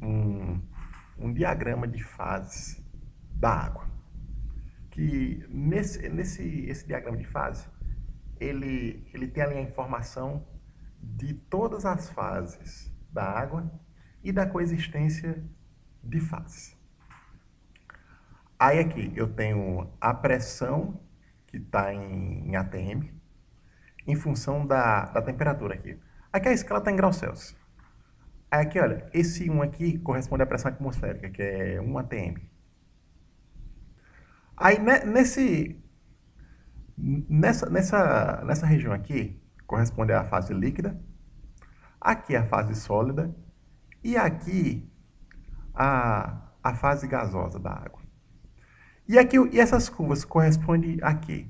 um diagrama de fases da água, que esse diagrama de fase, ele tem ali a informação de todas as fases da água e da coexistência de fases. Aí aqui eu tenho a pressão que está em atm, em função da temperatura aqui. Aqui a escala está em graus Celsius. Aí aqui, olha, esse 1 aqui corresponde à pressão atmosférica, que é 1 atm. Aí nessa região aqui, corresponde à fase líquida, aqui a fase sólida e aqui a fase gasosa da água. E essas curvas correspondem a quê?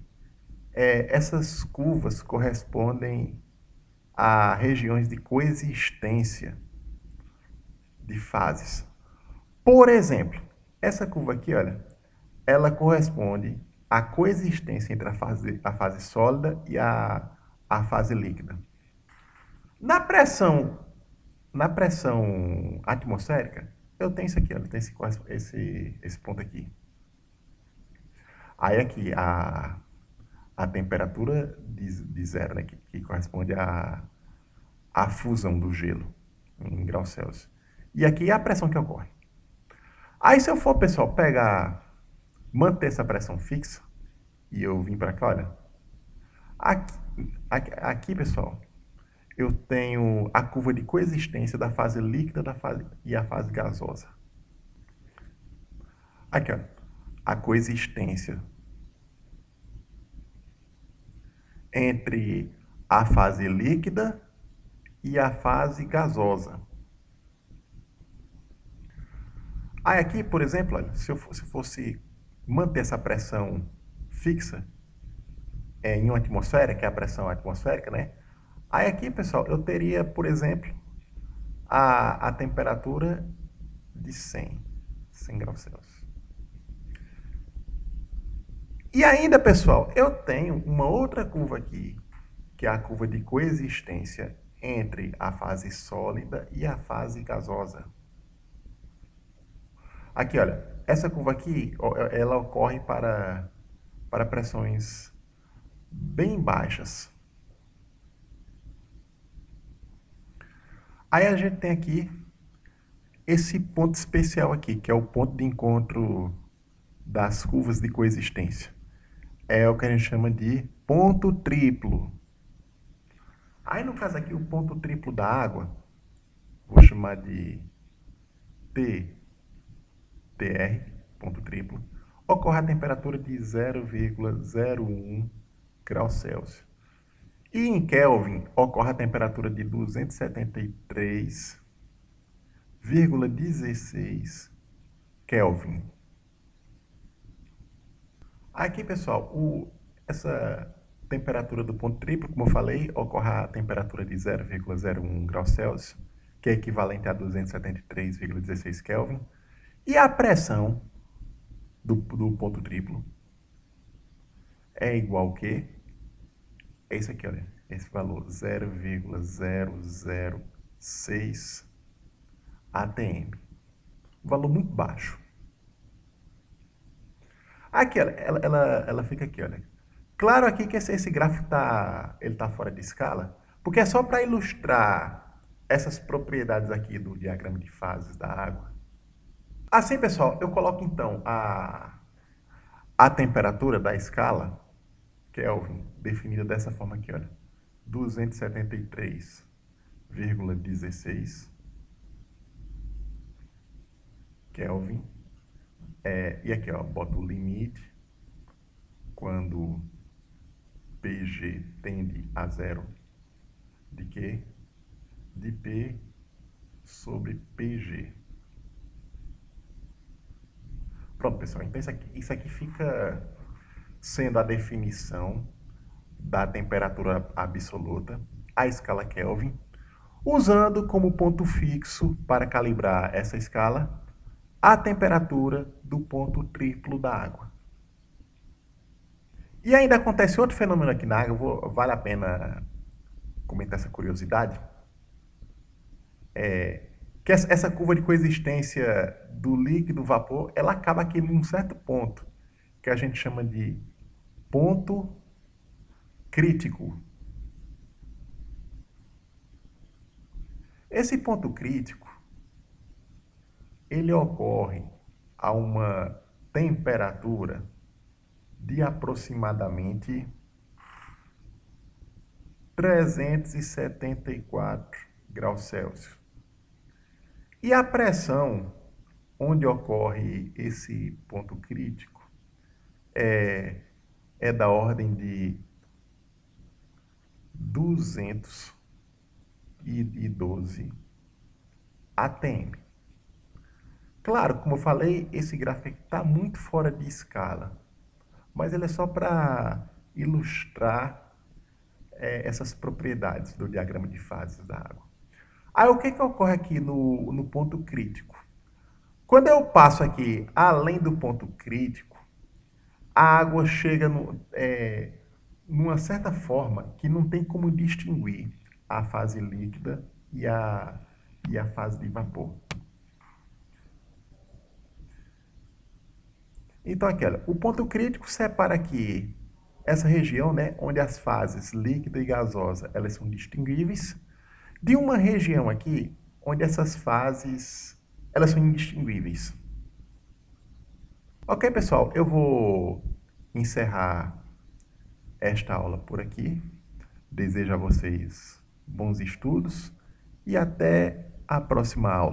Essas curvas correspondem a regiões de coexistência de fases. Por exemplo, essa curva aqui, olha, ela corresponde à coexistência entre a fase sólida e a fase líquida. Na pressão atmosférica, eu tenho isso aqui, olha, tem esse ponto aqui. Aí aqui a temperatura de zero, né, que corresponde à fusão do gelo em graus Celsius. E aqui é a pressão que ocorre. Aí se eu for, pessoal, manter essa pressão fixa, e eu vim para cá, olha, aqui, pessoal, eu tenho a curva de coexistência da fase líquida e a fase gasosa. Aqui, ó, a coexistência entre a fase líquida e a fase gasosa. Aí aqui, por exemplo, olha, se fosse manter essa pressão fixa em uma atmosfera, que é a pressão atmosférica, né? Aí aqui, pessoal, eu teria, por exemplo, a temperatura de 100 graus Celsius. E ainda, pessoal, eu tenho uma outra curva aqui, que é a curva de coexistência entre a fase sólida e a fase gasosa. Aqui, olha, essa curva aqui, ela ocorre para pressões bem baixas. Aí a gente tem aqui esse ponto especial aqui, que é o ponto de encontro das curvas de coexistência. É o que a gente chama de ponto triplo. Aí, no caso aqui, o ponto triplo da água, vou chamar de TR, ponto triplo, ocorre a temperatura de 0,01 graus Celsius. E em Kelvin, ocorre a temperatura de 273,16 Kelvin. Aqui, pessoal, essa temperatura do ponto triplo, como eu falei, ocorre a temperatura de 0,01 graus Celsius, que é equivalente a 273,16 Kelvin. E a pressão do ponto triplo é igual ao quê? É isso aqui, olha. Esse valor, 0,006 atm. Um valor muito baixo. Aqui, ela fica aqui, olha. Claro aqui que esse gráfico ele tá fora de escala, porque é só para ilustrar essas propriedades aqui do diagrama de fases da água. Assim, pessoal, eu coloco então a temperatura da escala Kelvin, definida dessa forma aqui, olha. 273,16 Kelvin. E aqui, ó, boto o limite quando PG tende a zero. De quê? De P sobre PG. Pronto, pessoal. Então, isso aqui fica sendo a definição da temperatura absoluta, a escala Kelvin, usando como ponto fixo para calibrar essa escala a temperatura do ponto triplo da água. E ainda acontece outro fenômeno aqui na água, vale a pena comentar essa curiosidade, que essa curva de coexistência do líquido vapor, ela acaba aqui num certo ponto, que a gente chama de ponto crítico. Esse ponto crítico, ele ocorre a uma temperatura de aproximadamente 374 graus Celsius. E a pressão onde ocorre esse ponto crítico é da ordem de 212 atm. Claro, como eu falei, esse gráfico aqui está muito fora de escala, mas ele é só para ilustrar essas propriedades do diagrama de fases da água. Aí o que ocorre aqui no ponto crítico? Quando eu passo aqui além do ponto crítico, a água chega numa certa forma que não tem como distinguir a fase líquida e a fase de vapor. Então aqui, olha, o ponto crítico separa aqui essa região, né, onde as fases líquida e gasosa elas são distinguíveis, de uma região aqui onde essas fases elas são indistinguíveis. Ok, pessoal, eu vou encerrar esta aula por aqui. Desejo a vocês bons estudos e até a próxima aula.